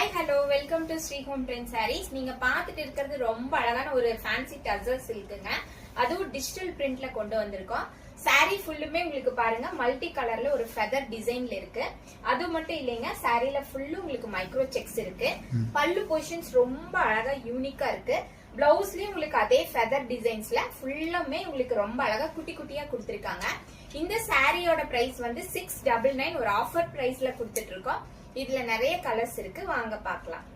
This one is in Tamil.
Hi hello welcome to Sri home trend sarees. நீங்க பாத்துட்டு இருக்கிறது ரொம்ப அழகான ஒரு ஃபேன்சி டசர் சில்க்குங்க. அதுவும் டிஜிட்டல் பிரிண்ட்ல கொண்டு வந்திருக்கோம். சாரீ ஃபுல்லுமே உங்களுக்கு பாருங்க மல்டி கலர்ல ஒரு ஃபெதர் டிசைன்ல இருக்கு. அது மட்டும் இல்லைங்க, சாரீல ஃபுல்லு உங்களுக்கு மைக்ரோ செக்ஸ் இருக்கு. பல்லு பொசிஷன்ஸ் ரொம்ப அழகா யூனிக்கா இருக்கு. பிளவுஸ்லயும் உங்களுக்கு அதே ஃபெதர் டிசைன்ஸ்ல ஃபுல்லுமே உங்களுக்கு ரொம்ப அழகா குட்டி குட்டியா கொடுத்திருக்காங்க. இந்த சாரியோட பிரைஸ் வந்து 699 ஒரு ஆஃபர் பிரைஸ்ல கொடுத்துட்டு இருக்கோம். இதுல நிறைய கலர்ஸ் இருக்கு, வாங்க பார்க்கலாம்.